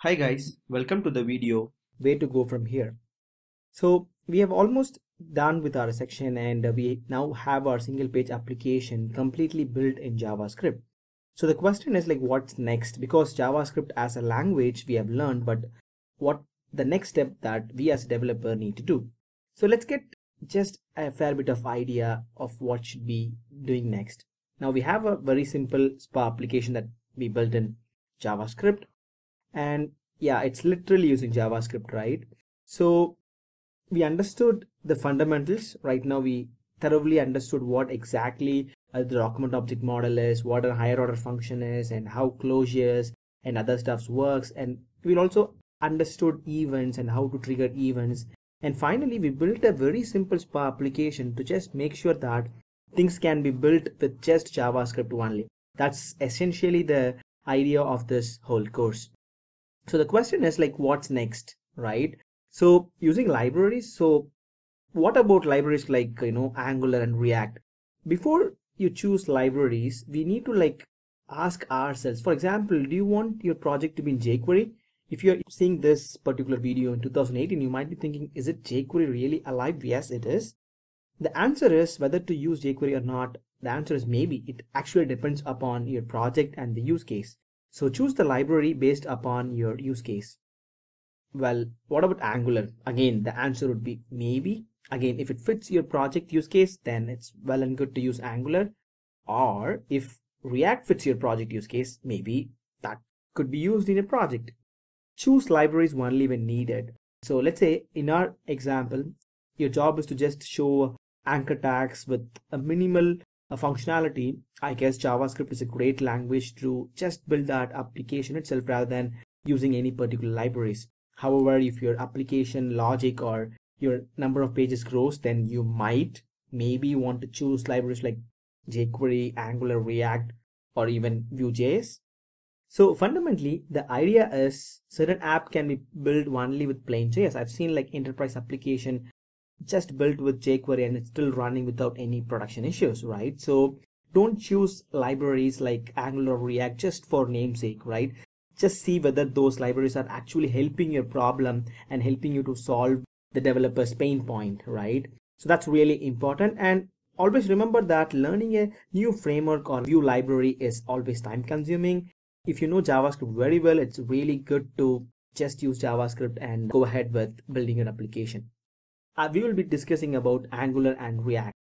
Hi guys, welcome to the video. Where to go from here. So we have almost done with our section, and we now have our single page application completely built in JavaScript. So the question is like, what's next? Because JavaScript as a language we have learned, but what the next step that we as a developer need to do? So let's get just a fair bit of idea of what should be doing next. Now we have a very simple SPA application that we built in JavaScript, and yeah, it's literally using JavaScript, right? So we understood the fundamentals. Right now we thoroughly understood what exactly the document object model is, what a higher order function is, and how closures and other stuff works. And we'll also understood events and how to trigger events. And finally we built a very simple SPA application to just make sure that things can be built with just JavaScript only. That's essentially the idea of this whole course. So the question is like, what's next, right? So using libraries. So what about libraries like, Angular and React? Before you choose libraries, we need to like ask ourselves, for example, do you want your project to be in jQuery? If you're seeing this particular video in 2018, you might be thinking, is it jQuery really alive? Yes, it is. The answer is whether to use jQuery or not. The answer is maybe. It actually depends upon your project and the use case. So choose the library based upon your use case. Well, what about Angular? Again, the answer would be maybe. Again, if it fits your project use case, then it's well and good to use Angular. Or if React fits your project use case, maybe that could be used in a project. Choose libraries only when needed. So let's say in our example, your job is to just show anchor tags with a minimal functionality. I guess JavaScript is a great language to just build that application itself rather than using any particular libraries. However, if your application logic or your number of pages grows, then you might maybe want to choose libraries like jQuery, Angular, React, or even Vue.js. So fundamentally, the idea is certain app can be built only with plain JS. I've seen like enterprise application just built with jQuery and it's still running without any production issues, right? So don't choose libraries like Angular or React just for namesake, right? Just see whether those libraries are actually helping your problem and helping you to solve the developer's pain point, right? So that's really important. And always remember that learning a new framework or Vue library is always time consuming. If you know JavaScript very well, it's really good to just use JavaScript and go ahead with building an application. We will be discussing about Angular and React.